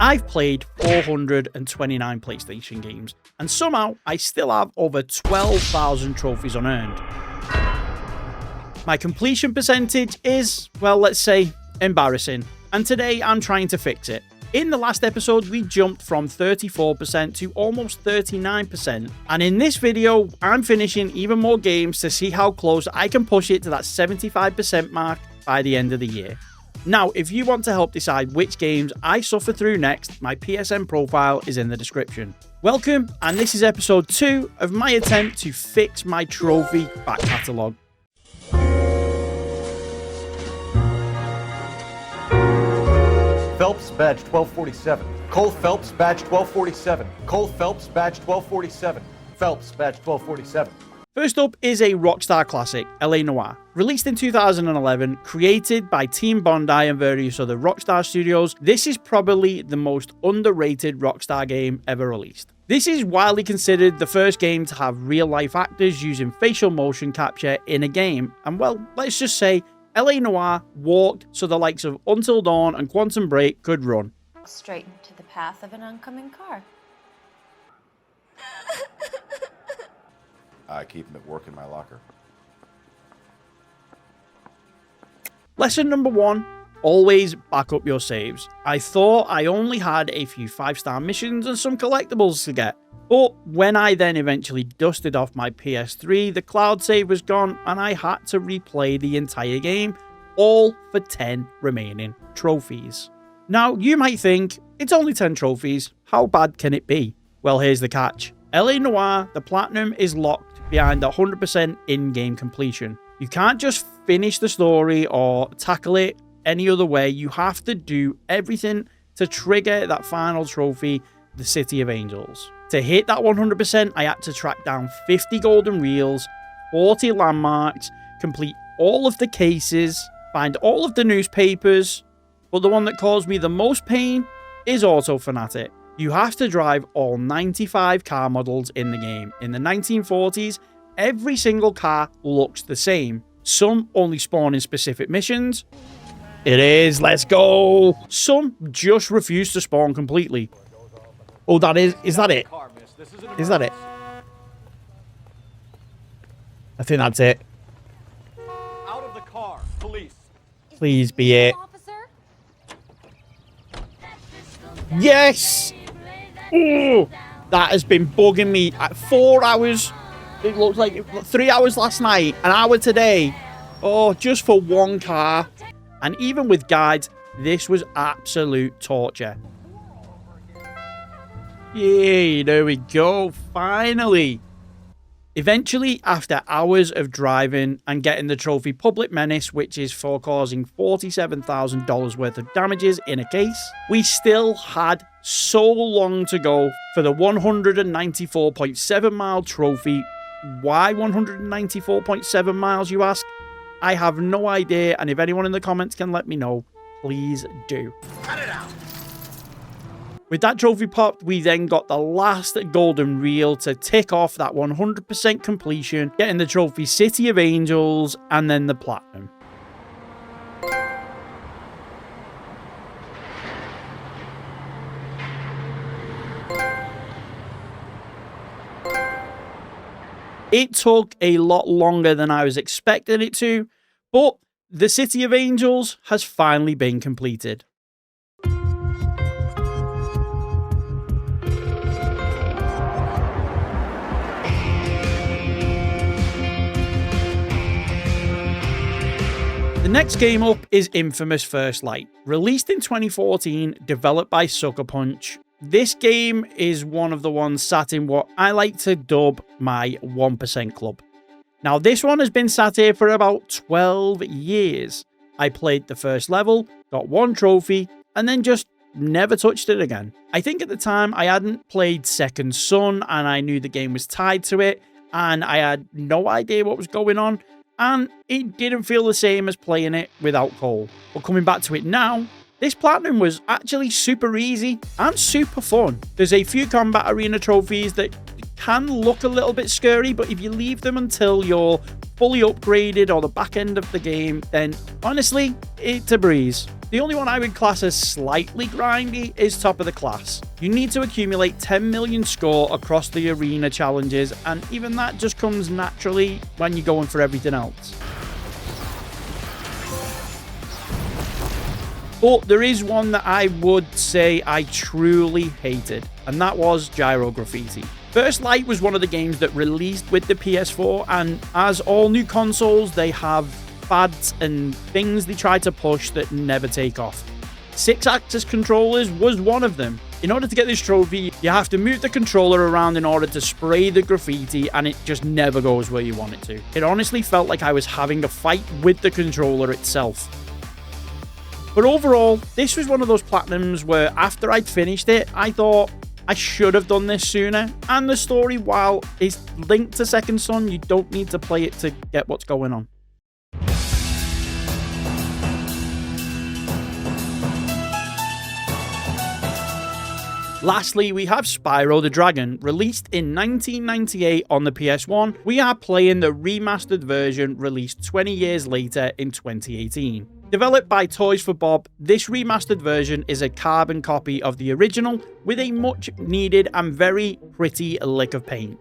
I've played 429 PlayStation games, and somehow I still have over 12,000 trophies unearned. My completion percentage is, well, let's say, embarrassing, and today I'm trying to fix it. In the last episode, we jumped from 34% to almost 39%, and in this video, I'm finishing even more games to see how close I can push it to that 75% mark by the end of the year. Now, if you want to help decide which games I suffer through next, my PSN profile is in the description. Welcome, and this is episode 2 of my attempt to fix my trophy back catalogue. Phelps, badge 1247. Cole Phelps, badge 1247. Cole Phelps, badge 1247. Phelps, badge 1247. First up is a Rockstar classic, Noire. Released in 2011, created by Team Bondi and various other Rockstar studios, this is probably the most underrated Rockstar game ever released. This is widely considered the first game to have real-life actors using facial motion capture in a game, and well, let's just say Noire walked so the likes of Until Dawn and Quantum Break could run. Straight into the path of an oncoming car. I keep them at work in my locker. Lesson number 1, always back up your saves. I thought I only had a few 5-star missions and some collectibles to get, but when I then eventually dusted off my PS3, the cloud save was gone and I had to replay the entire game, all for 10 remaining trophies. Now, you might think, it's only 10 trophies, how bad can it be? Well, here's the catch. Noire, the platinum, is locked behind 100% in-game completion. You can't just finish the story or tackle it any other way. You have to do everything to trigger that final trophy, the City of Angels. To hit that 100%, I had to track down 50 golden reels, 40 landmarks, complete all of the cases, find all of the newspapers, but the one that caused me the most pain is Auto Fanatic. You have to drive all 95 car models in the game. In the 1940s, every single car looks the same. Some only spawn in specific missions. It is, let's go. Some just refuse to spawn completely. Oh, that is that it? Is that it? I think that's it. Out of the car, police. Please be it. Yes! Ooh, that has been bugging me at 4 hours. It looks like 3 hours last night, an hour today. Oh, just for one car. And even with guides, this was absolute torture. Yay, there we go, finally. Eventually, after hours of driving and getting the trophy Public Menace, which is for causing $47,000 worth of damages in a case, we still had so long to go for the 194.7 mile trophy. Why 194.7 miles, you ask? I have no idea, and if anyone in the comments can let me know, please do. Cut it out. With that trophy popped, we then got the last golden reel to tick off that 100% completion, getting the trophy City of Angels, and then the platinum. It took a lot longer than I was expecting it to, but the City of Angels has finally been completed. The next game up is Infamous First Light. Released in 2014, developed by Sucker Punch, this game is one of the ones sat in what I like to dub my 1% club. Now, this one has been sat here for about 12 years. I played the first level, got one trophy, and then just never touched it again. I think at the time I hadn't played Second Son, and I knew the game was tied to it, and I had no idea what was going on, and it didn't feel the same as playing it without Cole. But coming back to it now, this platinum was actually super easy and super fun. There's a few combat arena trophies that can look a little bit scary, but if you leave them until you're fully upgraded or the back end of the game, then honestly, it's a breeze. The only one I would class as slightly grindy is Top of the Class. You need to accumulate 10 million score across the arena challenges, and even that just comes naturally when you're going for everything else. But there is one that I would say I truly hated, and that was Gyro Graffiti. First Light was one of the games that released with the PS4, and as all new consoles, they have fads and things they try to push that never take off. 6-axis controllers was one of them. In order to get this trophy, you have to move the controller around in order to spray the graffiti, and it just never goes where you want it to. It honestly felt like I was having a fight with the controller itself. But overall, this was one of those platinums where after I'd finished it, I thought I should have done this sooner. And the story, while it's linked to Second Son, you don't need to play it to get what's going on. Lastly, we have Spyro the Dragon, released in 1998 on the PS1. We are playing the remastered version released 20 years later in 2018. Developed by Toys for Bob, this remastered version is a carbon copy of the original with a much needed and very pretty lick of paint.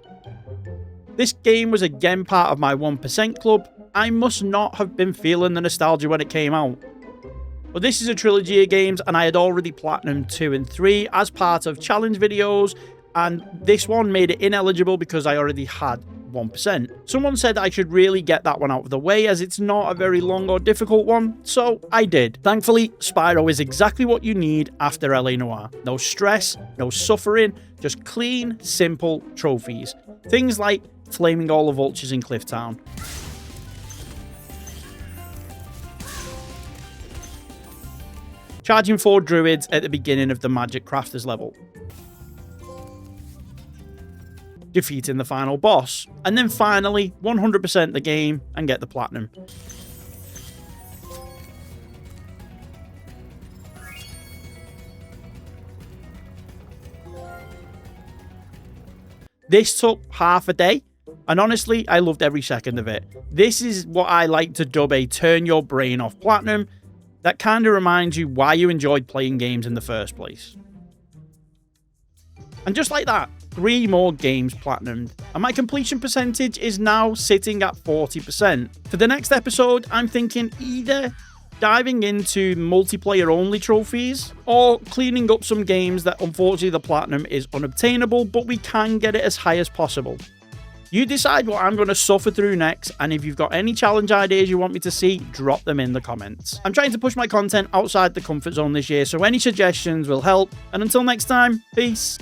This game was again part of my 1% club. I must not have been feeling the nostalgia when it came out. But this is a trilogy of games, and I had already platinumed 2 and 3 as part of challenge videos, and this one made it ineligible because I already had 1%. Someone said I should really get that one out of the way as it's not a very long or difficult one, so I did. Thankfully, Spyro is exactly what you need after LA Noire. No stress, no suffering, just clean, simple trophies. Things like flaming all the vultures in Clifftown. Charging 4 druids at the beginning of the Magic Crafters level. Defeating the final boss. And then finally, 100% the game and get the platinum. This took half a day, and honestly, I loved every second of it. This is what I like to dub a turn your brain off platinum. That kind of reminds you why you enjoyed playing games in the first place. And just like that, 3 more games platinumed, and my completion percentage is now sitting at 40%. For the next episode, I'm thinking either diving into multiplayer only trophies or cleaning up some games that unfortunately the platinum is unobtainable, but we can get it as high as possible. You decide what I'm going to suffer through next, and if you've got any challenge ideas you want me to see, drop them in the comments. I'm trying to push my content outside the comfort zone this year, so any suggestions will help. And until next time, peace.